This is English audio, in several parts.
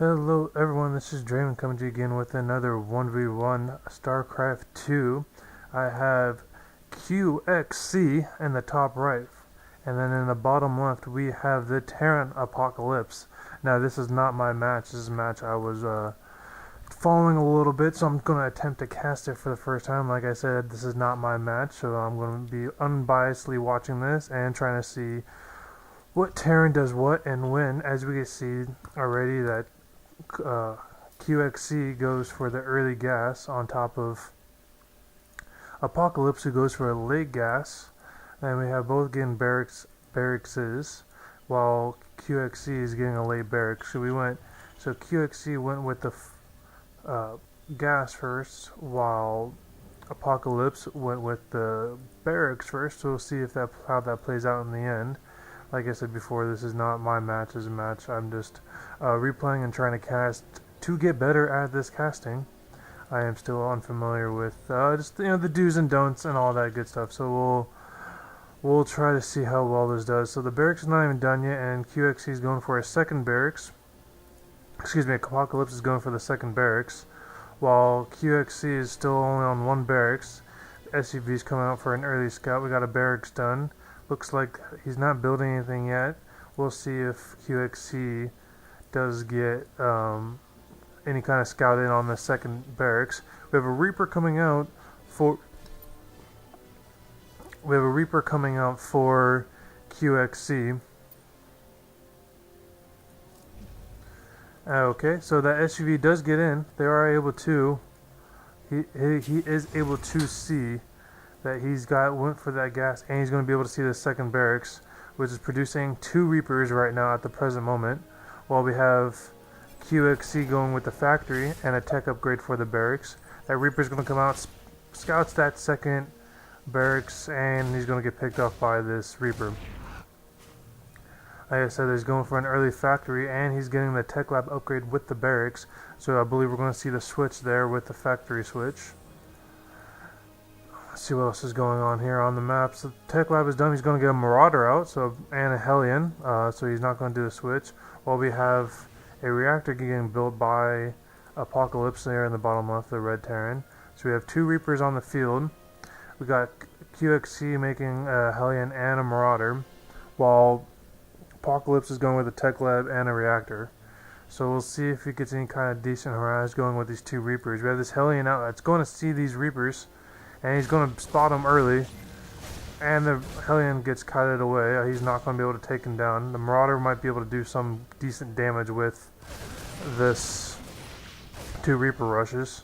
Hello everyone, this is Draven coming to you again with another 1v1 StarCraft 2. I have coLQxd in the top right, and then in the bottom left we have the Terran Apocalpse. Now this is not my match, this is a match I was following a little bit, so I'm going to attempt to cast it for the first time. Like I said, this is not my match, so I'm going to be unbiasedly watching this and trying to see what Terran does what and when. As we can see already that coLQxd goes for the early gas on top of Apocalpse, who goes for a late gas. And we have both getting barrackses, while coLQxd is getting a late barrack. So coLQxd went with the gas first, while Apocalpse went with the barracks first. So we'll see if how that plays out in the end. Like I said before, this is not my match as a match. I'm just replaying and trying to cast to get better at this casting. I am still unfamiliar with just the do's and don'ts and all that good stuff. So we'll try to see how well this does. So the barracks is not even done yet, and coLQxd is going for a second barracks. Excuse me, Apocalpse is going for the second barracks, while coLQxd is still only on one barracks. SUV is coming out for an early scout. We got a barracks done. Looks like he's not building anything yet. We'll see if coLQxd does get any kind of scout in on the second barracks. We have a Reaper coming out for coLQxd. Okay, so that SUV does get in. They are able to. He is able to see that went for that gas, and he's going to be able to see the second barracks, which is producing 2 Reapers right now at the present moment, while we have coLQxd going with the factory and a tech upgrade for the barracks. That Reaper is going to come out, scouts that second barracks, and he's going to get picked off by this Reaper. Like I said, he's going for an early factory, and he's getting the tech lab upgrade with the barracks, so I believe we're going to see the switch there with the factory switch. Let's see what else is going on here on the map. So the tech lab is done. He's going to get a Marauder out, and a Hellion, so he's not going to do the switch. While we have a reactor getting built by Apocalpse there in the bottom left, the red Terran. So we have 2 Reapers on the field. We got coLQxd making a Hellion and a Marauder, while Apocalpse is going with a tech lab and a reactor. So we'll see if he gets any kind of decent harass going with these 2 Reapers. We have this Hellion out that's going to see these Reapers, and he's going to spot them early, and the Hellion gets kited away. He's not going to be able to take him down. The Marauder might be able to do some decent damage with this 2 Reaper rushes,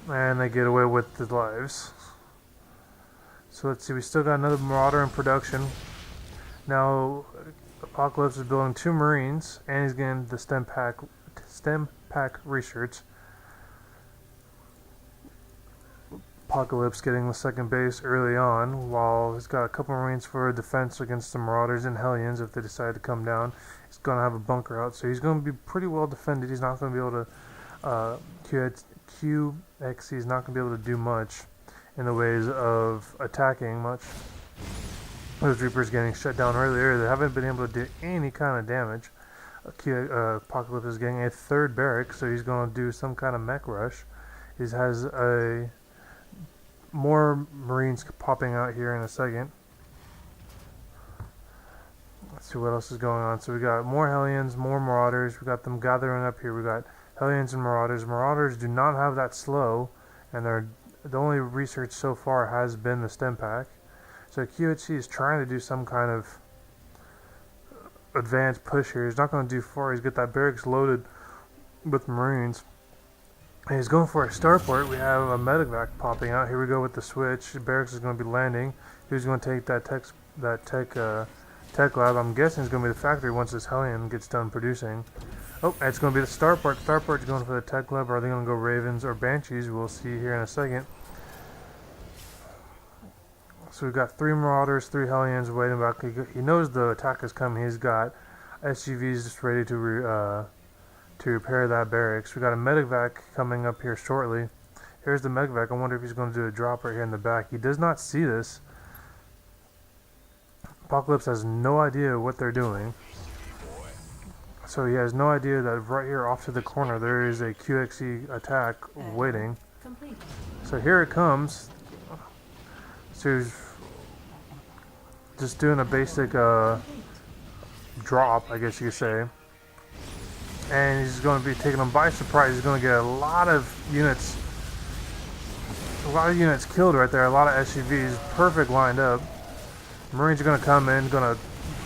and they get away with the lives. So let's see, we still got another Marauder in production. Now Apocalpse is building 2 Marines, and he's getting the stem pack research. Apocalpse getting the second base early on, while he's got a couple Marines for defense against the Marauders and Hellions if they decide to come down. He's going to have a bunker out, so he's going to be pretty well defended. He's not going to be able to coLQxd is not going to be able to do much in the ways of attacking much. Those Reapers getting shut down earlier. They haven't been able to do any kind of damage. Apocalpse is getting a 3rd barrack, so he's going to do some kind of mech rush. He has more Marines popping out here in a second. Let's see what else is going on. So we got more Hellions, more Marauders. We got them gathering up here. We got Hellions and Marauders. Marauders do not have that slow, and the only research so far has been the stem pack. So coLQxd is trying to do some kind of advanced push here. He's not going to do far. He's got that barracks loaded with Marines. And he's going for a starport. We have a medevac popping out. Here we go with the switch. The barracks is going to be landing. He's going to take that tech lab. I'm guessing it's going to be the factory once this Hellion gets done producing. Oh, it's going to be the starport. Starport's going for the tech lab. Are they going to go Ravens or Banshees? We'll see here in a second. So we've got 3 Marauders, 3 Hellions waiting back. He knows the attack is coming. He's got SUVs just ready to repair that barracks. We got a medevac coming up here shortly. Here's the medevac. I wonder if he's going to do a drop right here in the back. He does not see this. Apocalpse has no idea what they're doing. So he has no idea that right here off to the corner there is a QXE attack waiting. Complete. So here it comes. So he's just doing a basic drop, I guess you could say. And he's going to be taking them by surprise. He's going to get a lot of units killed right there. A lot of SCVs perfect lined up. Marines are going to come in, going to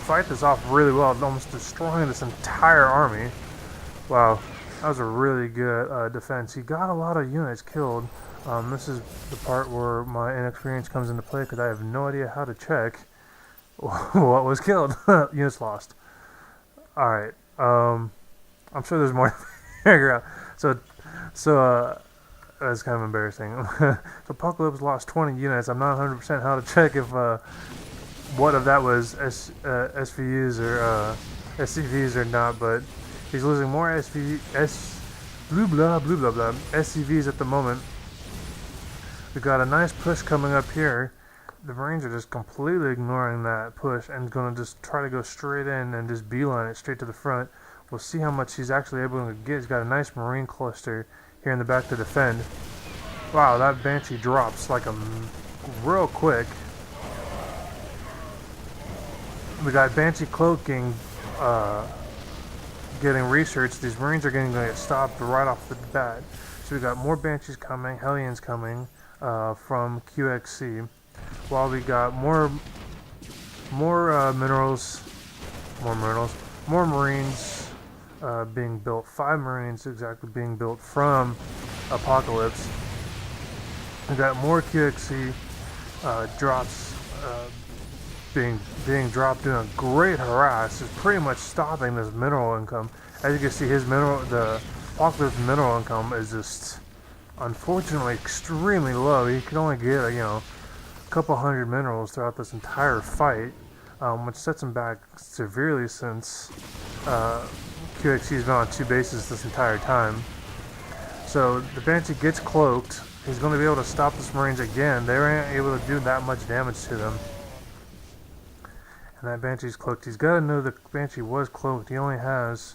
fight this off really well, almost destroying this entire army. Wow, that was a really good defense. He got a lot of units killed. This is the part where my inexperience comes into play because I have no idea how to check what was killed. Units lost. Alright, I'm sure there's more to figure out. So that's kind of embarrassing. Apocalypse lost 20 units. I'm not 100% how to check if what of that was SVUs or SCVs or not, but he's losing more SCVs at the moment. We got a nice push coming up here. The Marines are just completely ignoring that push and going to just try to go straight in and just beeline it straight to the front. We'll see how much he's actually able to get. He's got a nice Marine cluster here in the back to defend. Wow, that Banshee drops like real quick. We got Banshee cloaking getting researched. These Marines are going to get stopped right off the bat. So we got more Banshees coming, Hellions coming from QXC. While we got more Marines being built. 5 Marines exactly being built from Apocalypse. We got more QXC drops being dropped, doing a great harass. It's pretty much stopping this mineral income. As you can see, the Apocalypse mineral income is just unfortunately extremely low. He can only get a couple hundred minerals throughout this entire fight, which sets him back severely since QXC's been on 2 bases this entire time. So the Banshee gets cloaked. He's going to be able to stop this Marines again. They weren't able to do that much damage to them. And that Banshee's cloaked. He's got to know the Banshee was cloaked. Sadly,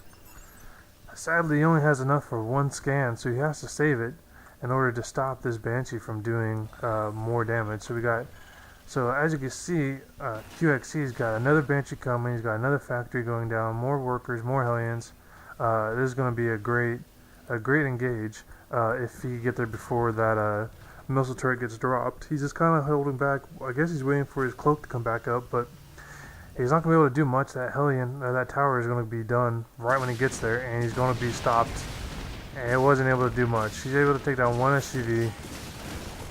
he only has enough for 1 scan, so he has to save it in order to stop this Banshee from doing more damage. So as you can see, QXC's got another Banshee coming. He's got another factory going down. More workers, more Hellions. This is going to be a great engage if he can get there before that missile turret gets dropped. He's just kind of holding back. I guess he's waiting for his cloak to come back up, but he's not going to be able to do much. That Hellion, that tower is going to be done right when he gets there, and he's going to be stopped. And it wasn't able to do much. He's able to take down 1 SCV.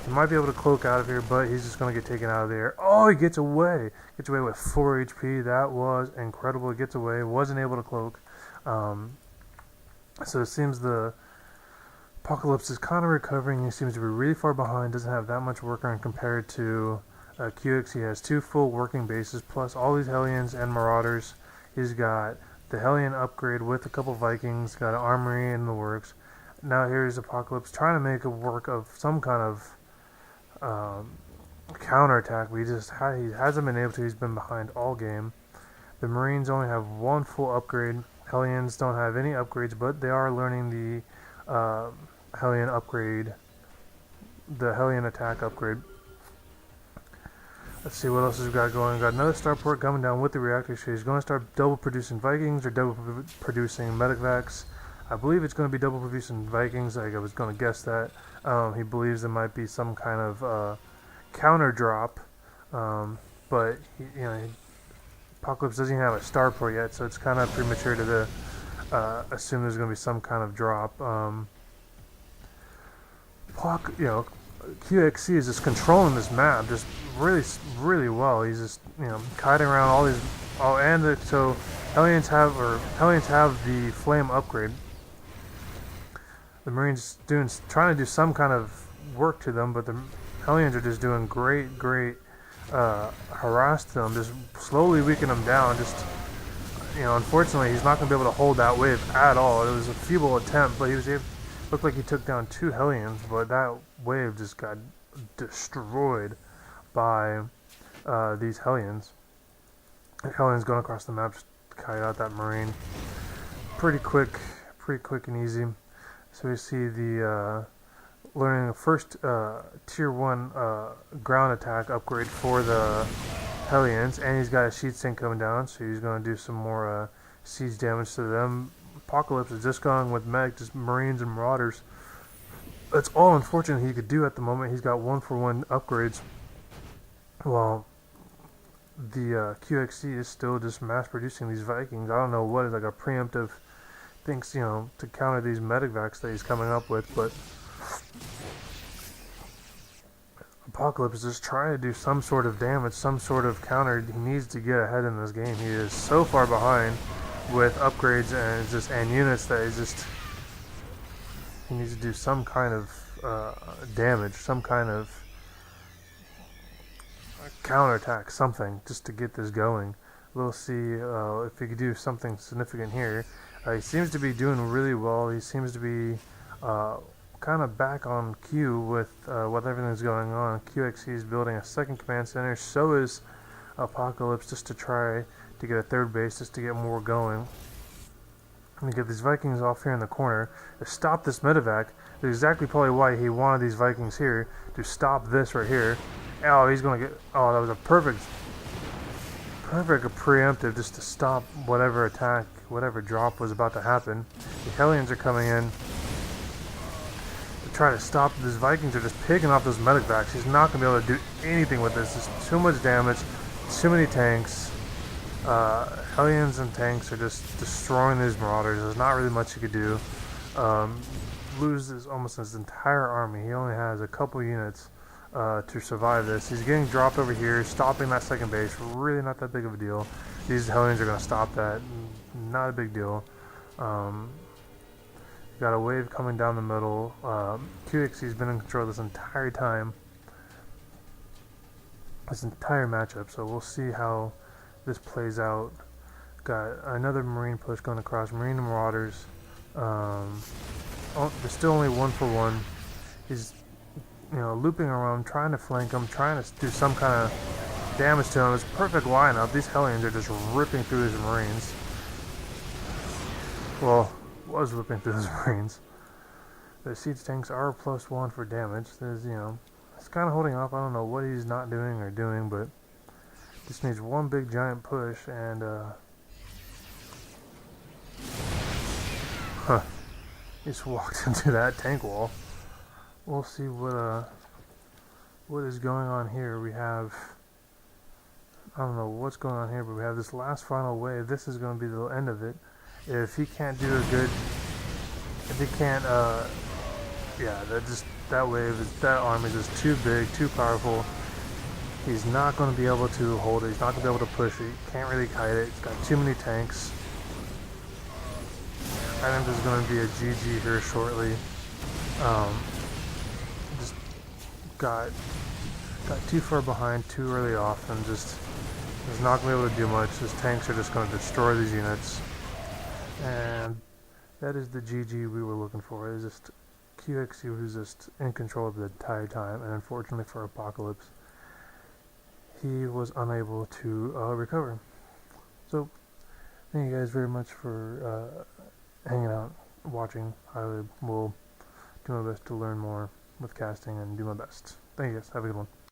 He might be able to cloak out of here, but he's just going to get taken out of there. Oh, he gets away. Gets away with 4 HP. That was incredible. He gets away. Wasn't able to cloak. So it seems the Apocalypse is kind of recovering. He seems to be really far behind. Doesn't have that much work on compared to QX. He has 2 full working bases, plus all these Hellions and Marauders. He's got the Hellion upgrade with a couple Vikings. Got an armory in the works. Now here's Apocalypse trying to make a work of some kind of counterattack. He hasn't been able to. He's been behind all game. The Marines only have 1 full upgrade. Hellions don't have any upgrades, but they are learning the Hellion upgrade, the Hellion attack upgrade. Let's see what else we've got going. Got another starport coming down with the reactor. So he's going to start double producing Vikings or double producing Medicvacs. I believe it's going to be double producing Vikings. I was going to guess that. He believes there might be some kind of counter drop, but Apocalypse doesn't even have a starport yet, so it's kind of premature to assume there's going to be some kind of drop. QXC is just controlling this map just really, really well. He's just kiting around all these. So Hellions have the flame upgrade. The Marines trying to do some kind of work to them, but the Hellions are just doing great harass to them, just slowly weakening them down. Just unfortunately, he's not going to be able to hold that wave at all. It was a feeble attempt, but looked like he took down 2 Hellions, but that wave just got destroyed by these Hellions. The Hellions going across the map, just kite out that Marine. pretty quick and easy. So we see the learning the first tier 1 ground attack upgrade for the Hellions, and he's got a sheet sink coming down, so he's going to do some more siege damage to them. Apocalypse is just going with mech, just Marines and Marauders. That's all unfortunate he could do at the moment. He's got 1-for-1 upgrades, while the QXC is still just mass producing these Vikings. I don't know what is like a preemptive things, to counter these medivacs that he's coming up with, but Apocalypse is just trying to do some sort of damage, some sort of counter. He needs to get ahead in this game. He is so far behind with upgrades and units that he needs to do some kind of damage, some kind of counterattack, something, just to get this going. We'll see if he could do something significant here. He seems to be doing really well. He seems to be kind of back on cue with everything's going on. QXC is building a second command center. So is Apocalypse, just to try to get a third base, just to get more going. And get these Vikings off here in the corner to stop this medevac. That's exactly probably why he wanted these Vikings here, to stop this right here. Oh, he's gonna get. Oh, that was a perfect preemptive, just to stop whatever attack, whatever drop was about to happen. The Hellions are coming in to try to stop. These Vikings are just picking off those medevacs. He's not gonna be able to do anything with this. There's too much damage, too many tanks. Hellions and tanks are just destroying these Marauders. There's not really much he could do. Loses almost his entire army. He only has a couple units to survive this. He's getting dropped over here, stopping that second base. Really not that big of a deal. These Hellions are going to stop that. Not a big deal. Got a wave coming down the middle. QXC's been in control this entire time. This entire matchup. So we'll see how this plays out. Got another Marine push going across. Marine and Marauders. There's still only 1-for-1. He's looping around, trying to flank him, trying to do some kind of damage to him. It's a perfect lineup. These Hellions are just ripping through his Marines. Well, was ripping through his Marines. The siege tanks are +1 for damage. There's, it's kind of holding off. I don't know what he's not doing or doing, but just needs one big giant push, and he just walked into that tank wall. We'll see what is going on here. We have, I don't know what's going on here, but we have this last final wave. This is going to be the end of it. If he can't do a good, if he can't, yeah, that wave, that army is just too big, too powerful. He's not going to be able to hold it. He's not going to be able to push it. He can't really kite it. He's got too many tanks. I think there's going to be a GG here shortly. Just got too far behind, too early off, and just is not going to be able to do much. His tanks are just going to destroy these units. And that is the GG we were looking for. It's just QXC who's just in control of the entire time, and unfortunately for Apocalypse, he was unable to recover. So, thank you guys very much for hanging out, watching. I will do my best to learn more with casting and do my best. Thank you guys. Have a good one.